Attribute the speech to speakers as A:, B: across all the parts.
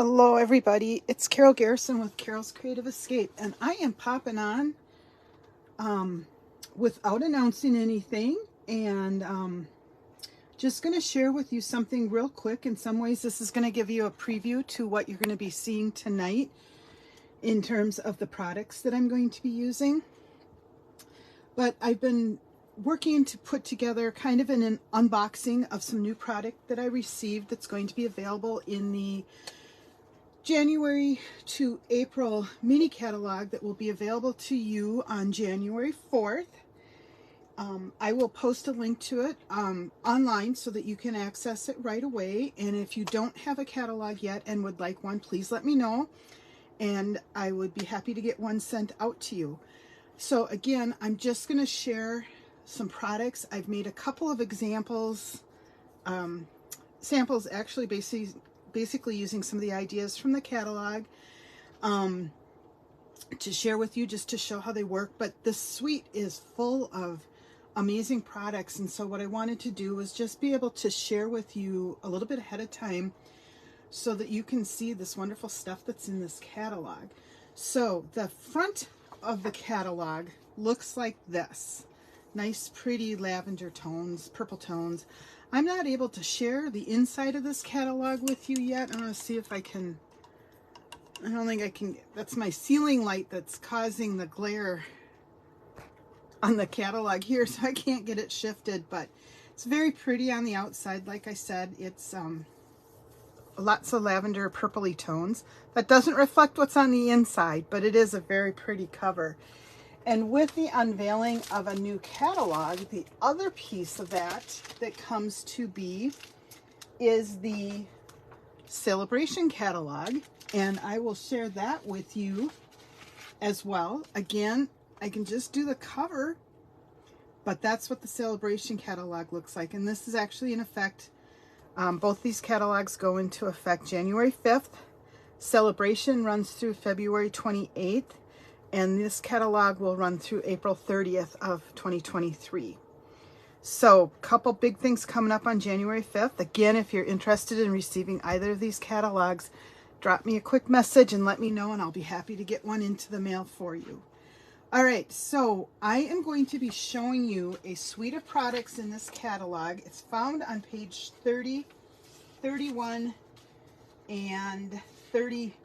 A: Hello everybody, it's Carol Garrison with Carol's Creative Escape, and I am popping on without announcing anything, and just going to share with you something real quick. In some ways this is going to give you a preview to what you're going to be seeing tonight in terms of the products that I'm going to be using. But I've been working to put together kind of an unboxing of some new product that I received that's going to be available in the January to April mini catalog that will be available to you on January 4th. I will post a link to it online so that you can access it right away. And if you don't have a catalog yet and would like one, please let me know, and I would be happy to get one sent out to you. So again, I'm just going to share some products. I've made a couple of examples, samples actually, basically using some of the ideas from the catalog to share with you, just to show how they work. But this suite is full of amazing products, and so what I wanted to do was just be able to share with you a little bit ahead of time so that you can see this wonderful stuff that's in this catalog. So the front of the catalog looks like this. Nice pretty lavender tones, purple tones. I'm not able to share the inside of this catalog with you yet. I'm going to see if I can. I don't think I can. That's my ceiling light that's causing the glare on the catalog here, so I can't get it shifted, but it's very pretty on the outside. Like I said, it's lots of lavender purpley tones. That doesn't reflect what's on the inside, but it is a very pretty cover. And with the unveiling of a new catalog, the other piece of that comes to be is the celebration catalog, and I will share that with you as well. Again, I can just do the cover, but that's what the celebration catalog looks like, and this is actually in effect. Both these catalogs go into effect January 5th. Celebration runs through February 28th. And this catalog will run through April 30th of 2023. So a couple big things coming up on January 5th. Again, if you're interested in receiving either of these catalogs, drop me a quick message and let me know, and I'll be happy to get one into the mail for you. All right, so I am going to be showing you a suite of products in this catalog. It's found on page 30, 31, and 32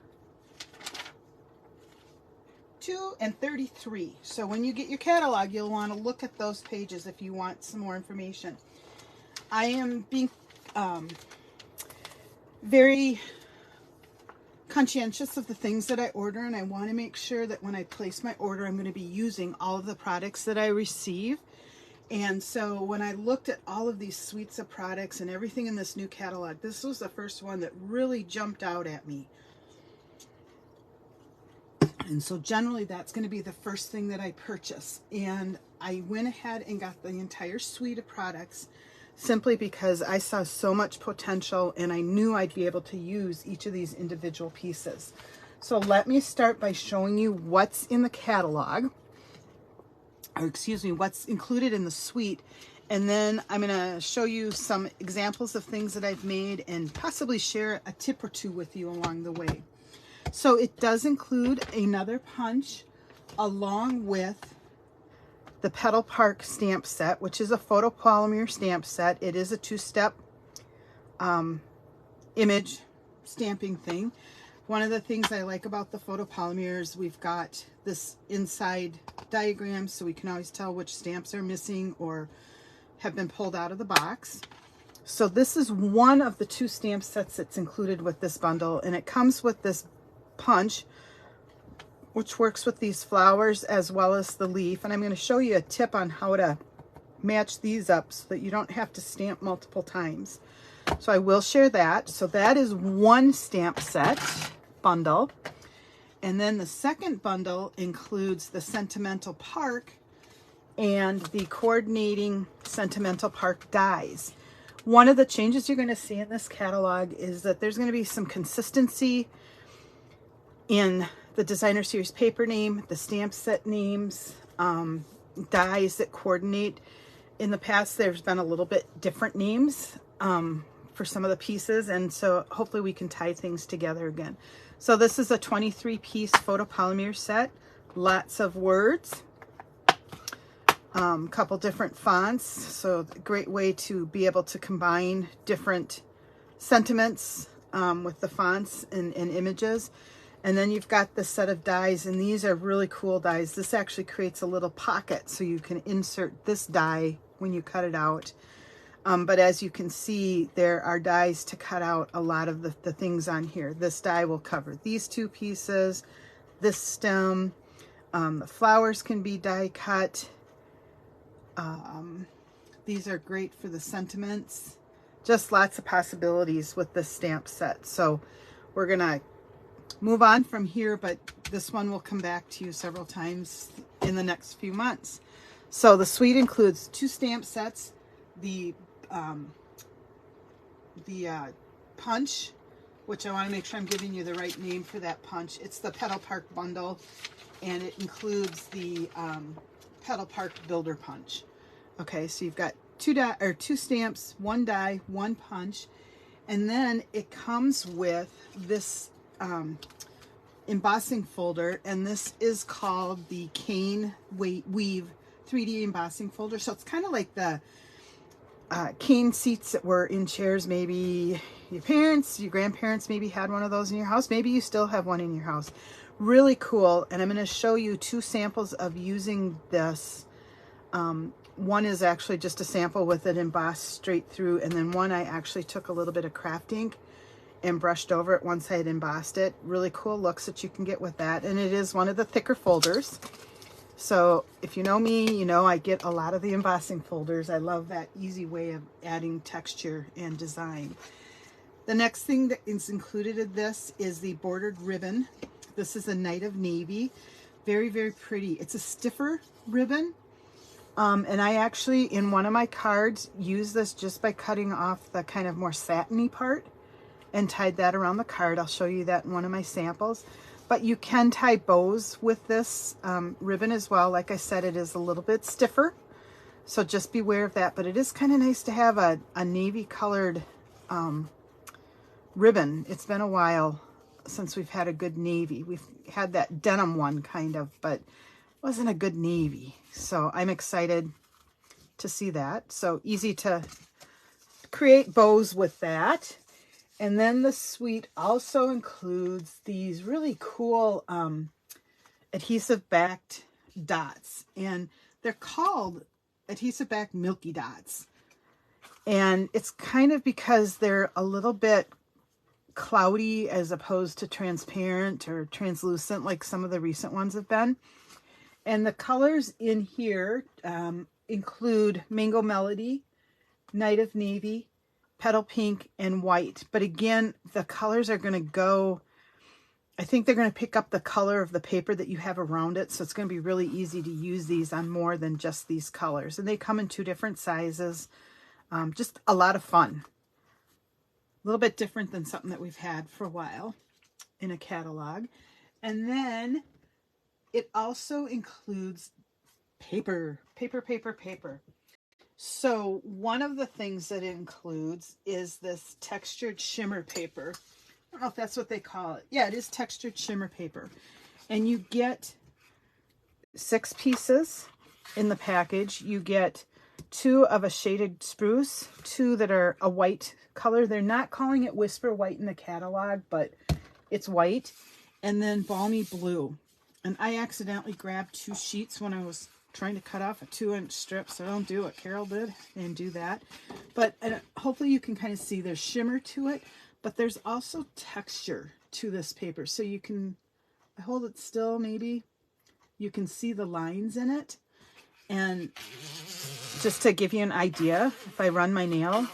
A: and 33. So when you get your catalog, you'll want to look at those pages if you want some more information. I am being very conscientious of the things that I order, and I want to make sure that when I place my order, I'm going to be using all of the products that I receive. And so when I looked at all of these suites of products and everything in this new catalog, this was the first one that really jumped out at me. And so generally that's going to be the first thing that I purchase. And I went ahead and got the entire suite of products simply because I saw so much potential and I knew I'd be able to use each of these individual pieces. So let me start by showing you what's in the catalog, or excuse me, what's included in the suite. And then I'm going to show you some examples of things that I've made and possibly share a tip or two with you along the way. So it does include another punch along with the Petal Park stamp set, which is a photopolymer stamp set. It is a two-step image stamping thing. One of the things I like about the photopolymers, we've got this inside diagram so we can always tell which stamps are missing or have been pulled out of the box. So this is one of the two stamp sets that's included with this bundle, and it comes with this punch, which works with these flowers as well as the leaf. And I'm going to show you a tip on how to match these up so that you don't have to stamp multiple times. So I will share that. So that is one stamp set bundle. And then the second bundle includes the Sentimental Park and the coordinating Sentimental Park dies. One of the changes you're going to see in this catalog is that there's going to be some consistency in the designer series paper name, the stamp set names, dies that coordinate. In the past, there's been a little bit different names for some of the pieces, and so hopefully we can tie things together again. So this is a 23-piece photopolymer set, lots of words, couple different fonts, so a great way to be able to combine different sentiments with the fonts and images. And then you've got the set of dies, and these are really cool dies. This actually creates a little pocket so you can insert this die when you cut it out. But as you can see, there are dies to cut out a lot of the things on here. This die will cover these two pieces, this stem, the flowers can be die cut. These are great for the sentiments. Just lots of possibilities with this stamp set. So we're gonna move on from here, but this one will come back to you several times in the next few months. So the suite includes 2 stamp sets, the punch, which I want to make sure I'm giving you the right name for that punch. It's the Petal Park bundle, and it includes the Petal Park Builder Punch. Okay, so you've got 2 stamps, 1 die, 1 punch, and then it comes with this embossing folder, and this is called the Cane Weave 3D embossing folder. So it's kind of like the cane seats that were in chairs. Maybe your parents, your grandparents maybe had one of those in your house. Maybe you still have one in your house. Really cool. And I'm going to show you 2 samples of using this. One is actually just a sample with it embossed straight through, and then one I actually took a little bit of craft ink and brushed over it once I had embossed it. Really cool looks that you can get with that, and it is one of the thicker folders. So if you know me, you know I get a lot of the embossing folders. I love that easy way of adding texture and design. The next thing that is included in this is the bordered ribbon. This is a Night of Navy. Very, very pretty. It's a stiffer ribbon. And I actually, in one of my cards, used this just by cutting off the kind of more satiny part and tied that around the card. I'll show you that in one of my samples. But you can tie bows with this ribbon as well. Like I said, it is a little bit stiffer, so just beware of that. But it is kind of nice to have a navy colored ribbon. It's been a while since we've had a good navy. We've had that denim one kind of, but wasn't a good navy. So I'm excited to see that. So easy to create bows with that. And then the suite also includes these really cool adhesive backed dots, and they're called adhesive backed milky dots. And it's kind of because they're a little bit cloudy as opposed to transparent or translucent like some of the recent ones have been. And the colors in here include Mango Melody, Night of Navy, Petal Pink, and White. But again, the colors are going to go, I think they're going to pick up the color of the paper that you have around it. So it's going to be really easy to use these on more than just these colors. And they come in 2 different sizes. Just a lot of fun. A little bit different than something that we've had for a while in a catalog. And then it also includes paper. So one of the things that it includes is this textured shimmer paper. I don't know if that's what they call it. Yeah, it is textured shimmer paper. And you get 6 pieces in the package. You get 2 of a shaded spruce, 2 that are a white color. They're not calling it Whisper White in the catalog, but it's white. And then Balmy Blue. And I accidentally grabbed 2 sheets when I was trying to cut off a 2-inch strip, so don't do what Carol did and do that. But hopefully you can kind of see there's shimmer to it, but there's also texture to this paper. So you can, I hold it still maybe, you can see the lines in it. And just to give you an idea, if I run my nail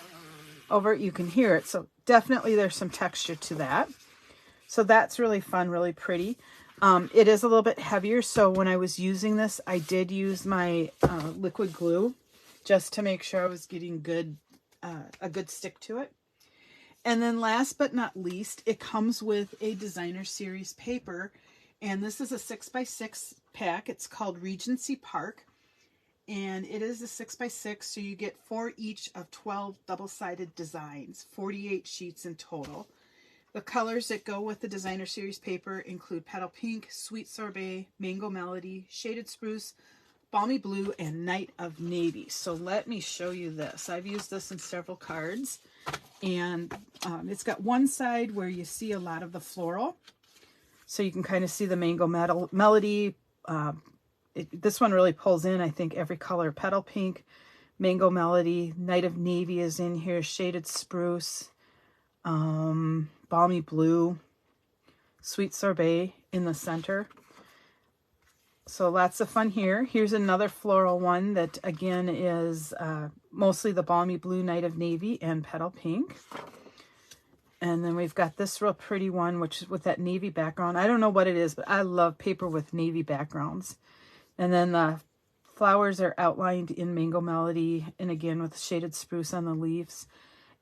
A: over it, you can hear it. So definitely there's some texture to that. So that's really fun, really pretty. It is a little bit heavier, so when I was using this, I did use my liquid glue just to make sure I was getting a good stick to it. And then last but not least, it comes with a designer series paper, and this is a 6x6 pack. It's called Regency Park, and it is a 6x6, so you get 4 each of 12 double-sided designs, 48 sheets in total. The colors that go with the designer series paper include Petal Pink, Sweet Sorbet, Mango Melody, Shaded Spruce, Balmy Blue, and Night of Navy. So let me show you this. I've used this in several cards, and it's got one side where you see a lot of the floral, so you can kind of see the Mango Melody. This one really pulls in, I think, every color. Petal Pink, Mango Melody, Night of Navy is in here, Shaded Spruce, Balmy Blue, Sweet Sorbet in the center. So lots of fun here. Here's another floral one that, again, is mostly the Balmy Blue, Night of Navy, and Petal Pink. And then we've got this real pretty one, which is with that navy background. I don't know what it is, but I love paper with navy backgrounds. And then the flowers are outlined in Mango Melody, and again with Shaded Spruce on the leaves.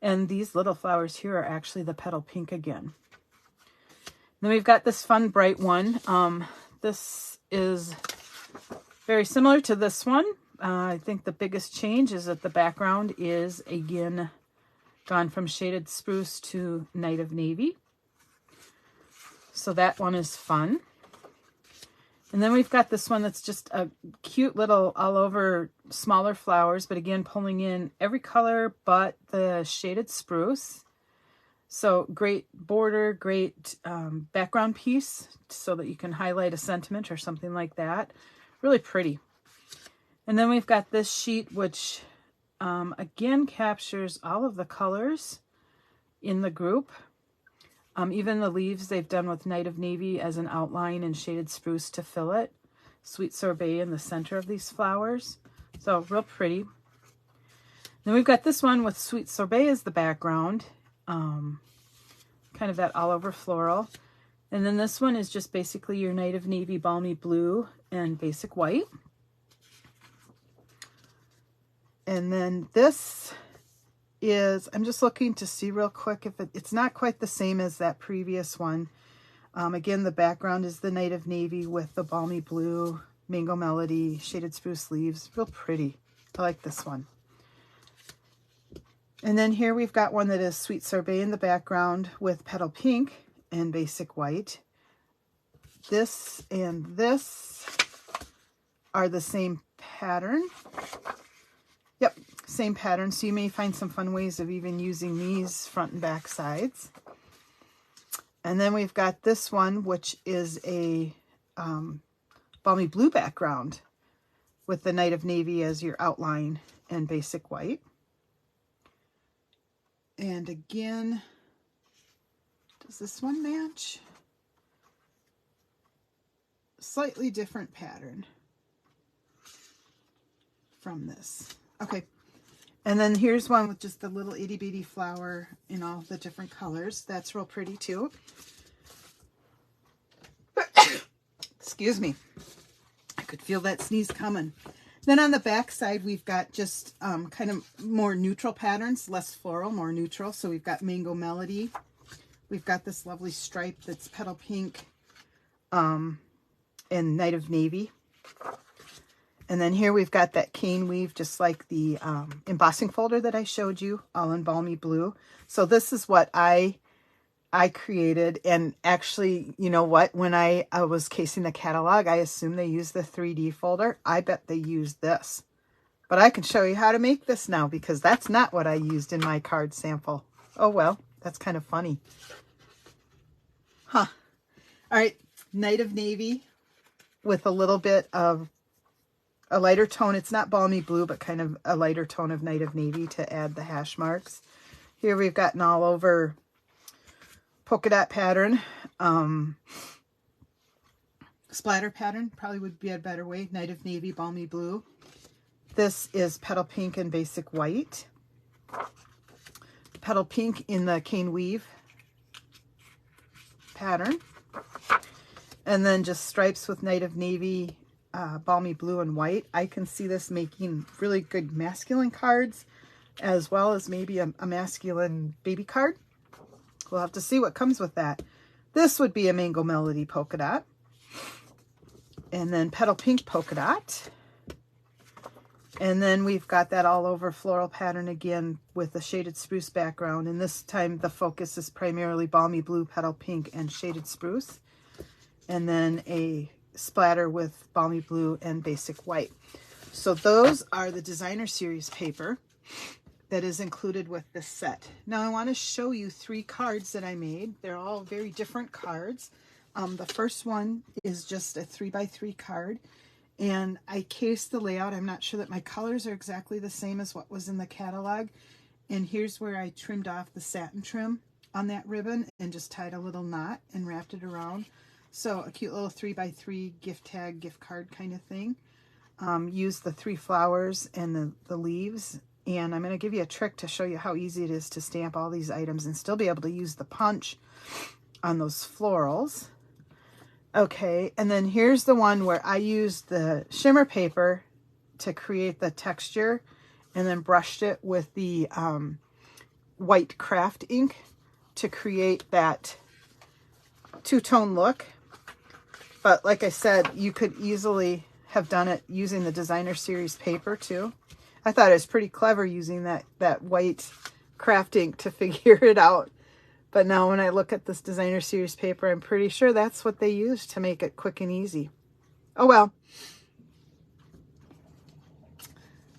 A: And these little flowers here are actually the Petal Pink again. Then we've got this fun bright one. This is very similar to this one. I think the biggest change is that the background is, again, gone from Shaded Spruce to Night of Navy. So that one is fun. And then we've got this one that's just a cute little all over smaller flowers, but again, pulling in every color but the Shaded Spruce. So great border, great background piece so that you can highlight a sentiment or something like that. Really pretty. And then we've got this sheet, which again captures all of the colors in the group. Even the leaves they've done with Night of Navy as an outline and Shaded Spruce to fill it. Sweet Sorbet in the center of these flowers. So real pretty. Then we've got this one with Sweet Sorbet as the background. Kind of that all over floral. And then this one is just basically your Night of Navy, Balmy Blue, and basic white. And then this is, I'm just looking to see real quick if it's not quite the same as that previous one. Again, the background is the Night of Navy with the Balmy Blue, Mango Melody, Shaded Spruce leaves. Real pretty. I like this one. And then here we've got one that is Sweet Sorbet in the background with Petal Pink and basic white. This and this are the same pattern. Yep, same pattern. So you may find some fun ways of even using these front and back sides. And then we've got this one, which is a Balmy Blue background with the Night of Navy as your outline and basic white. And again, does this one match? Slightly different pattern from this. Okay, and then here's one with just the little itty bitty flower in all the different colors. That's real pretty too. Excuse me. I could feel that sneeze coming. Then on the back side, we've got just kind of more neutral patterns, less floral, more neutral. So we've got Mango Melody. We've got this lovely stripe that's Petal Pink and Night of Navy. And then here we've got that cane weave, just like the embossing folder that I showed you, all in Balmy Blue. So this is what I created. And actually, you know what? When I was casing the catalog, I assumed they used the 3D folder. I bet they used this. But I can show you how to make this now, because that's not what I used in my card sample. Oh, well, that's kind of funny. Huh. All right, Night of Navy with a little bit of a lighter tone. It's not Balmy Blue, but kind of a lighter tone of Night of Navy to add the hash marks. Here we've got an all over polka dot pattern. Splatter pattern probably would be a better way. Night of Navy, Balmy Blue. This is Petal Pink and basic white. Petal Pink in the cane weave pattern. And then just stripes with Night of Navy, Balmy Blue and white. I can see this making really good masculine cards, as well as maybe a masculine baby card. We'll have to see what comes with that. This would be a Mango Melody polka dot. And then Petal Pink polka dot. And then we've got that all over floral pattern again with the shaded spruce background. And this time the focus is primarily balmy blue, petal pink, and shaded spruce. And then a splatter with balmy blue and basic white. So those are the designer series paper that is included with this set. Now I want to show you 3 cards that I made. They're all very different cards. The first one is just a 3x3 card, and I cased the layout. I'm not sure that my colors are exactly the same as what was in the catalog. And here's where I trimmed off the satin trim on that ribbon and just tied a little knot and wrapped it around. So a cute little 3x3 gift tag, gift card kind of thing. Use the 3 flowers and the leaves. And I'm going to give you a trick to show you how easy it is to stamp all these items and still be able to use the punch on those florals. Okay, and then here's the one where I used the shimmer paper to create the texture and then brushed it with the white craft ink to create that two-tone look. But like I said, you could easily have done it using the designer series paper too. I thought it was pretty clever using that white craft ink to figure it out. But now when I look at this designer series paper, I'm pretty sure that's what they used to make it quick and easy. Oh well.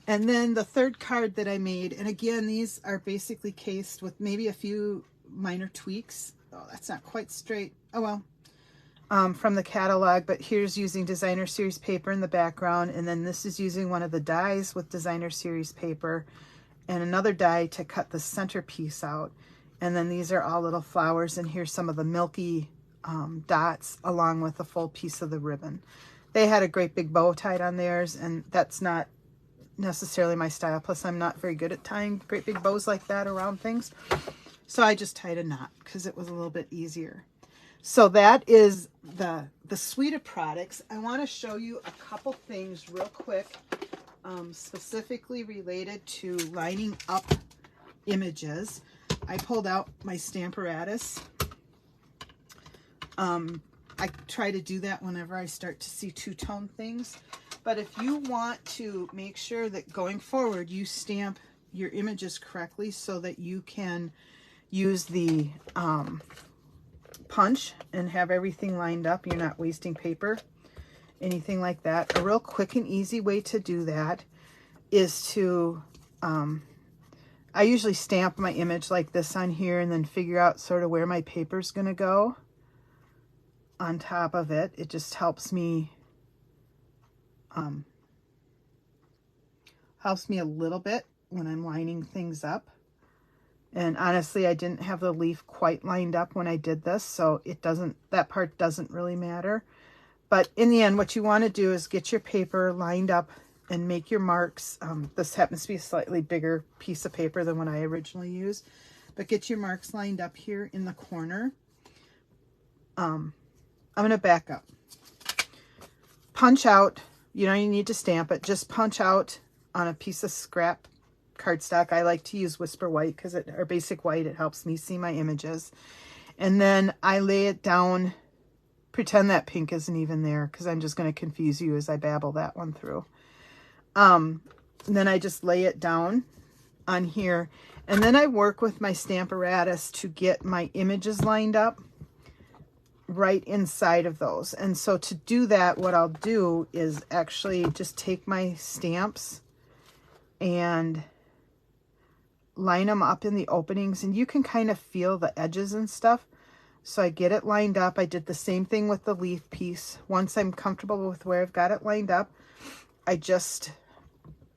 A: And then the third card that I made, and again, these are basically cased with maybe a few minor tweaks. Oh, that's not quite straight. Oh well. From the catalog, but here's using designer series paper in the background, and then this is using one of the dies with designer series paper and another die to cut the centerpiece out. And then these are all little flowers, and here's some of the milky dots along with a full piece of the ribbon. They had a great big bow tied on theirs, and that's not necessarily my style. Plus, I'm not very good at tying great big bows like that around things. So I just tied a knot because it was a little bit easier. So that is the suite of products. I want to show you a couple things real quick, specifically related to lining up images. I pulled out my Stamparatus. I try to do that whenever I start to see two-tone things. But if you want to make sure that going forward you stamp your images correctly so that you can use the punch and have everything lined up, you're not wasting paper, anything like that. A real quick and easy way to do that is to I usually stamp my image like this on here and then figure out sort of where my paper's going to go on top of it. It just helps me a little bit when I'm lining things up. And honestly, I didn't have the leaf quite lined up when I did this, so that part doesn't really matter. But in the end, what you want to do is get your paper lined up and make your marks. This happens to be a slightly bigger piece of paper than what I originally used, but get your marks lined up here in the corner. I'm going to back up. Punch out, you don't even need to stamp it, just punch out on a piece of scrap cardstock. I like to use Whisper White or Basic White. It helps me see my images. And then I lay it down, pretend that pink isn't even there because I'm just going to confuse you as I babble that one through. And then I just lay it down on here, and then I work with my Stamparatus to get my images lined up right inside of those. And so to do that, what I'll do is actually just take my stamps and line them up in the openings, and you can kind of feel the edges and stuff. So I get it lined up. I did the same thing with the leaf piece. Once I'm comfortable with where I've got it lined up, I just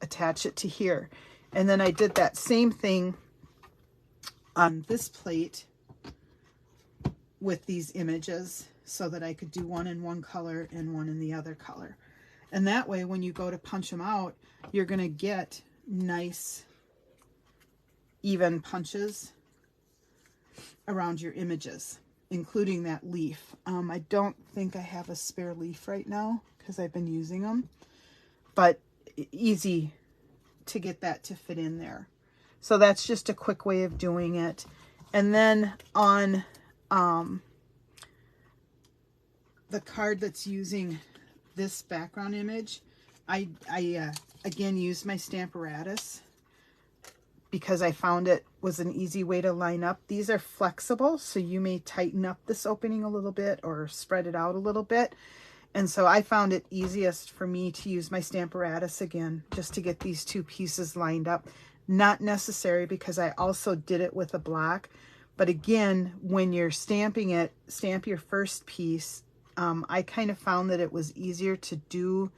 A: attach it to here. And then I did that same thing on this plate with these images so that I could do one in one color and one in the other color. And that way, when you go to punch them out, you're going to get nice, even punches around your images, including that leaf. I don't think I have a spare leaf right now because I've been using them, but easy to get that to fit in there. So that's just a quick way of doing it. And then on the card that's using this background image, I again used my Stamparatus because I found it was an easy way to line up. These are flexible, so you may tighten up this opening a little bit or spread it out a little bit. And so I found it easiest for me to use my Stamparatus again, just to get these two pieces lined up. Not necessary because I also did it with a block. But again, when you're stamping it, stamp your first piece. I kind of found that it was easier to do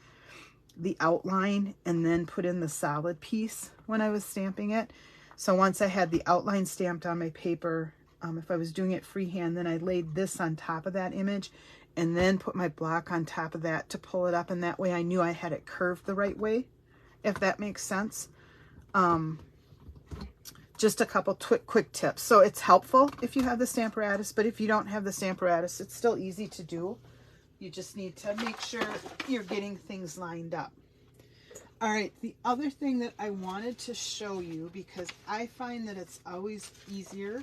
A: the outline and then put in the solid piece when I was stamping it. So once I had the outline stamped on my paper, if I was doing it freehand, then I laid this on top of that image and then put my block on top of that to pull it up, and that way I knew I had it curved the right way, if that makes sense. Just a couple quick tips. So it's helpful if you have the Stamparatus, but if you don't have the Stamparatus, it's still easy to do. You just need to make sure you're getting things lined up. All right, the other thing that I wanted to show you, because I find that it's always easier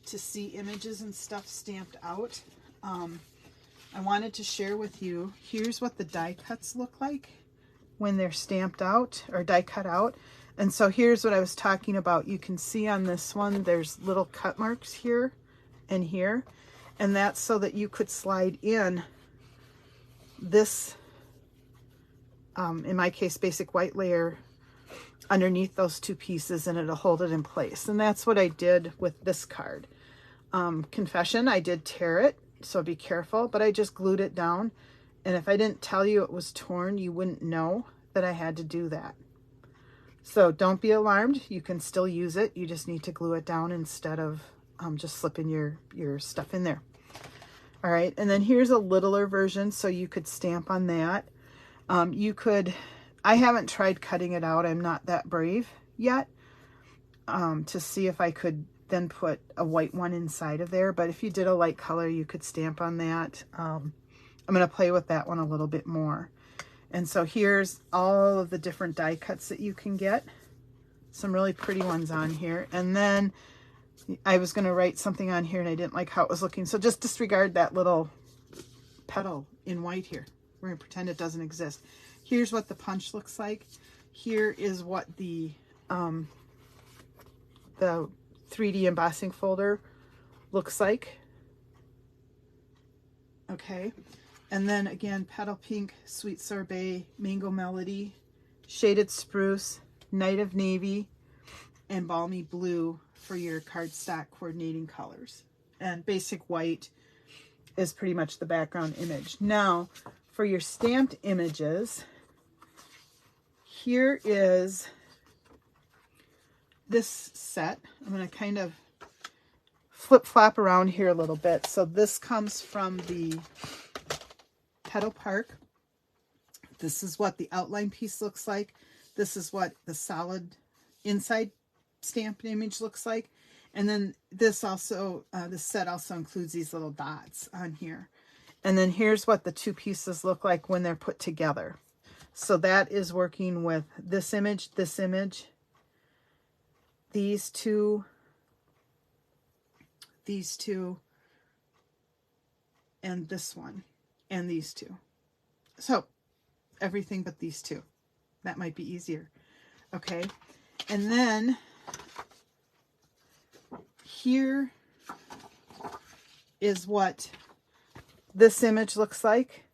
A: to see images and stuff stamped out, I wanted to share with you, here's what the die cuts look like when they're stamped out or die cut out. And so here's what I was talking about. You can see on this one, there's little cut marks here and here. And that's so that you could slide in this, in my case, basic white layer underneath those two pieces, and it'll hold it in place. And that's what I did with this card. Confession, I did tear it, so be careful, but I just glued it down. And if I didn't tell you it was torn, you wouldn't know that I had to do that. So don't be alarmed. You can still use it. You just need to glue it down instead of just slipping your stuff in there. All right, and then here's a littler version, so you could stamp on that. You could, I haven't tried cutting it out. I'm not that brave yet to see if I could then put a white one inside of there. But if you did a light color, you could stamp on that. I'm going to play with that one a little bit more. And so here's all of the different die cuts that you can get. Some really pretty ones on here. And then I was going to write something on here and I didn't like how it was looking. So just disregard that little petal in white here. We're going to pretend it doesn't exist. Here's what the punch looks like. Here is what the 3D embossing folder looks like. Okay. And then again, Petal Pink, Sweet Sorbet, Mango Melody, Shaded Spruce, Night of Navy, and Balmy Blue for your cardstock coordinating colors. And Basic White is pretty much the background image. Now, for your stamped images, here is this set. I'm going to kind of flip-flop around here a little bit. So this comes from the Petal Park. This is what the outline piece looks like. This is what the solid inside stamped image looks like. And then this also, this set also includes these little dots on here. And then here's what the two pieces look like when they're put together. So that is working with this image, these two, and this one, and these two. So everything but these two. That might be easier. Okay. And then here is what this image looks like,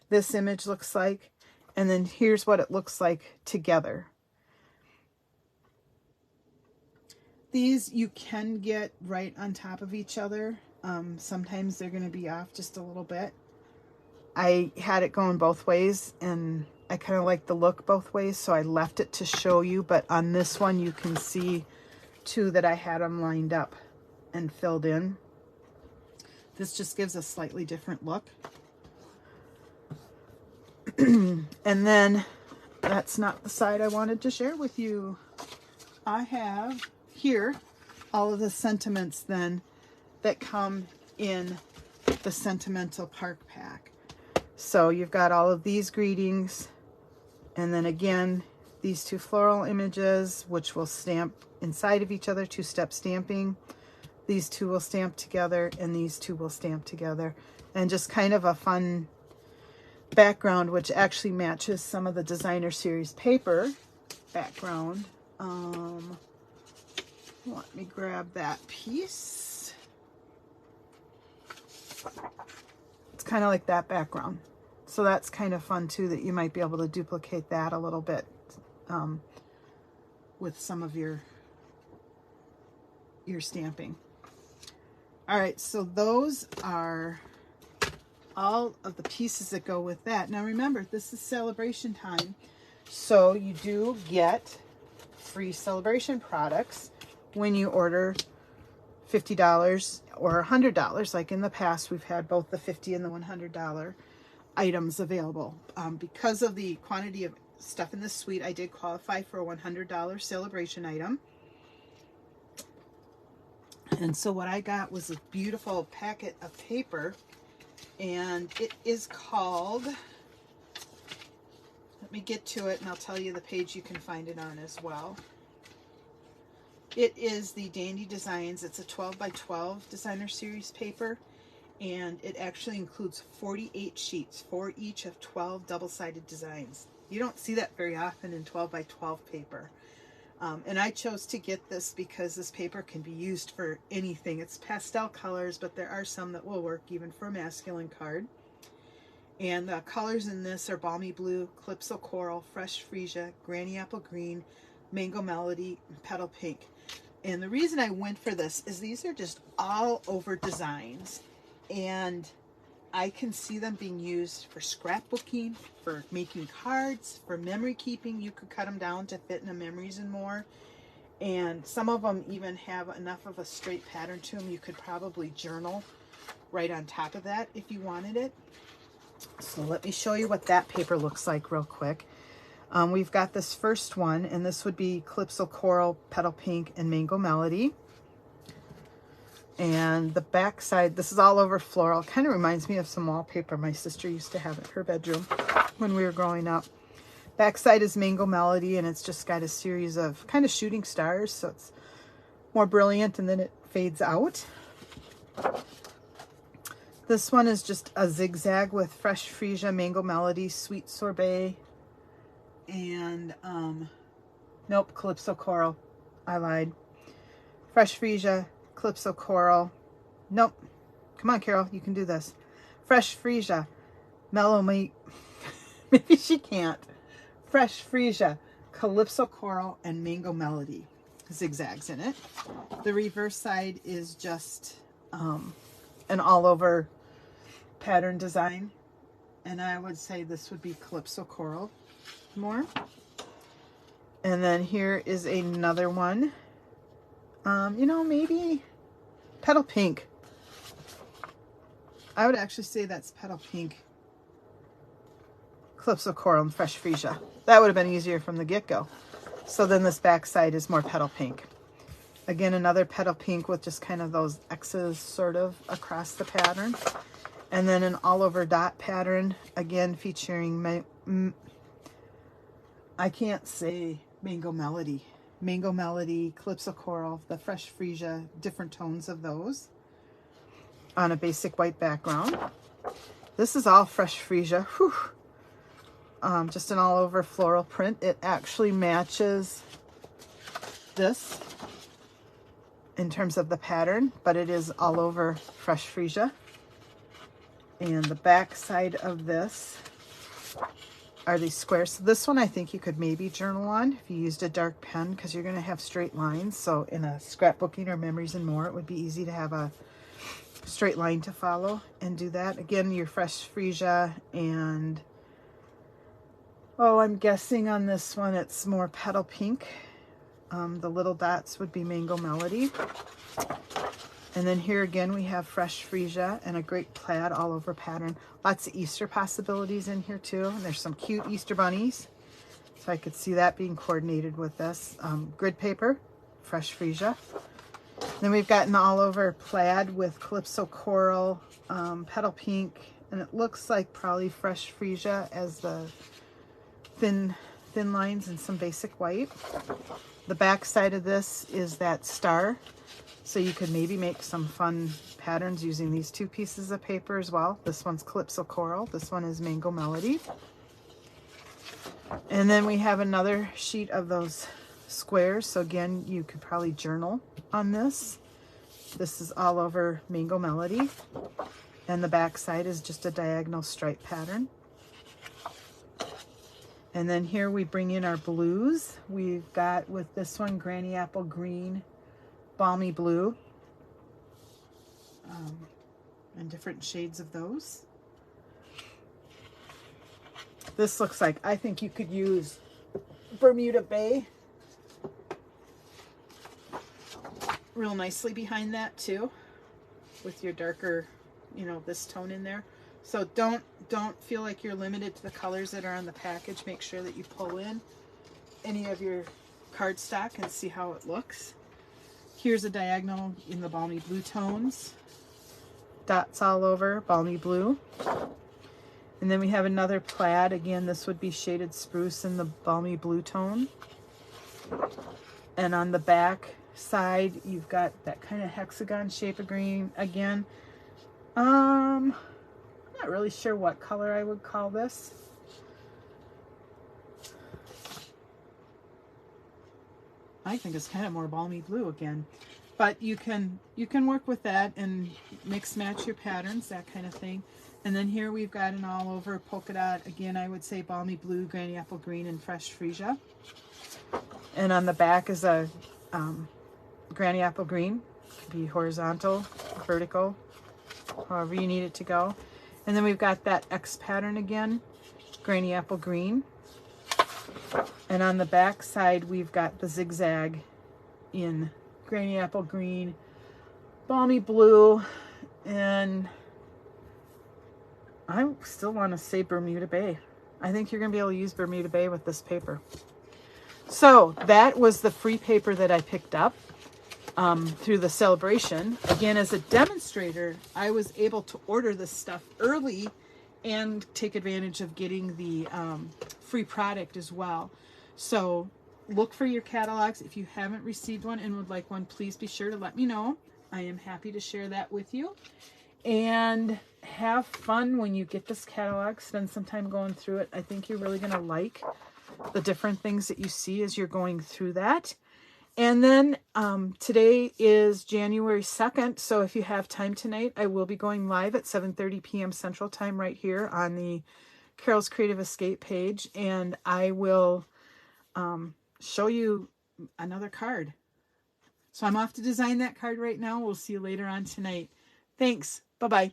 A: this image looks like, and then here's what it looks like together. These you can get right on top of each other. Sometimes they're going to be off just a little bit. I had it going both ways, and I kind of like the look both ways, so I left it to show you. But on this one, you can see too that I had them lined up and filled in. This just gives a slightly different look. And then that's not the side I wanted to share with you. I have here all of the sentiments then that come in the Sentimental Park Pack. So you've got all of these greetings, and then again these two floral images, which will stamp inside of each other, two-step stamping. These two will stamp together, and these two will stamp together. And just kind of a fun background, which actually matches some of the designer series paper background. Let me grab that piece. It's kind of like that background. So that's kind of fun too, that you might be able to duplicate that a little bit with some of your stamping. All right, so those are all of the pieces that go with that. Now remember, this is celebration time, so you do get free celebration products when you order $50 or $100. Like in the past, we've had both the $50 and the $100 items available. Because of the quantity of stuff in this suite, I did qualify for a $100 celebration item. And so what I got was a beautiful packet of paper, and it is called, let me get to it and I'll tell you the page you can find it on as well. It is the Dandy Designs. It's a 12 by 12 designer series paper, and it actually includes 48 sheets, 4 each of 12 double-sided designs. You don't see that very often in 12 by 12 paper. And I chose to get this because this paper can be used for anything. It's pastel colors, but there are some that will work even for a masculine card. And the colors in this are Balmy Blue, Calypso Coral, Fresh Freesia, Granny Apple Green, Mango Melody, and Petal Pink. And the reason I went for this is these are just all over designs. And I can see them being used for scrapbooking, for making cards, for memory keeping. You could cut them down to fit in the memories and more. And some of them even have enough of a straight pattern to them. You could probably journal right on top of that if you wanted it. So let me show you what that paper looks like real quick. We've got this first one, and this would be Calypso Coral, Petal Pink, and Mango Melody. And the back side, this is all over floral. Kind of reminds me of some wallpaper my sister used to have in her bedroom when we were growing up. Back side is Mango Melody, and it's just got a series of kind of shooting stars, so it's more brilliant, and then it fades out. This one is just a zigzag with Fresh Freesia, Mango Melody, Sweet Sorbet, and nope, Calypso Coral. I lied. Fresh Freesia, Calypso Coral. Nope. Come on, Carol, you can do this. Fresh Freesia, maybe she can't. Fresh Freesia, Calypso Coral, and Mango Melody. Zigzags in it. The reverse side is just an all-over pattern design, and I would say this would be Calypso Coral more. And then here is another one. You know, maybe Petal Pink. I would actually say that's Petal Pink, Calypso Coral, and Fresh Freesia. That would have been easier from the get-go. So then this back side is more Petal Pink. Again, another Petal Pink with just kind of those X's sort of across the pattern. And then an all-over dot pattern, again featuring, I can't say Mango Melody. Mango Melody, Calypso Coral, the Fresh Freesia, different tones of those on a basic white background. This is all Fresh Freesia. Whew. Just an all-over floral print. It actually matches this in terms of the pattern, but it is all over Fresh Freesia. And the back side of this are these squares. So this one I think you could maybe journal on if you used a dark pen, because you're going to have straight lines. So in a scrapbooking or memories and more, it would be easy to have a straight line to follow and do that. Again, your Fresh Freesia, and oh, I'm guessing on this one it's more Petal Pink. The little dots would be Mango Melody. And then here again we have Fresh Freesia and a great plaid all over pattern. Lots of Easter possibilities in here too. And there's some cute Easter bunnies. So I could see that being coordinated with this. Grid paper, Fresh Freesia. Then we've got an all over plaid with Calypso Coral, Petal Pink, and it looks like probably Fresh Freesia as the thin lines and some basic white. The back side of this is that star. So you could maybe make some fun patterns using these two pieces of paper as well. This one's Calypso Coral. This one is Mango Melody. And then we have another sheet of those squares. So again, you could probably journal on this. This is all over Mango Melody. And the back side is just a diagonal stripe pattern. And then here we bring in our blues. We've got with this one, Granny Apple Green, Balmy Blue, and different shades of those. This looks like, I think you could use Bermuda Bay real nicely behind that too, with your darker, you know, this tone in there. So don't feel like you're limited to the colors that are on the package. Make sure that you pull in any of your cardstock and see how it looks. Here's a diagonal in the Balmy Blue tones. Dots all over, Balmy Blue. And then we have another plaid. Again, this would be shaded spruce in the Balmy Blue tone. And on the back side, you've got that kind of hexagon shape of green again. I'm not really sure what color I would call this. I think it's kind of more Balmy Blue again. But you can work with that and mix match your patterns, that kind of thing. And then here we've got an all over polka dot. Again, I would say Balmy Blue, Granny Apple Green, and Fresh Freesia. And on the back is a Granny Apple Green. It could be horizontal, vertical, however you need it to go. And then we've got that X pattern again, Granny Apple Green. And on the back side, we've got the zigzag in Granny Apple Green, Balmy Blue, and I still want to say Bermuda Bay. I think you're going to be able to use Bermuda Bay with this paper. So that was the free paper that I picked up through the celebration. Again, as a demonstrator, I was able to order this stuff early and take advantage of getting the free product as well. So look for your catalogs. If you haven't received one and would like one, please be sure to let me know. I am happy to share that with you. And have fun when you get this catalog. Spend some time going through it. I think you're really going to like the different things that you see as you're going through that. And then today is January 2nd. So if you have time tonight, I will be going live at 7:30 p.m. Central Time right here on the Carol's Creative Escape page. And I will show you another card. So I'm off to design that card right now. We'll see you later on tonight. Thanks. Bye-bye.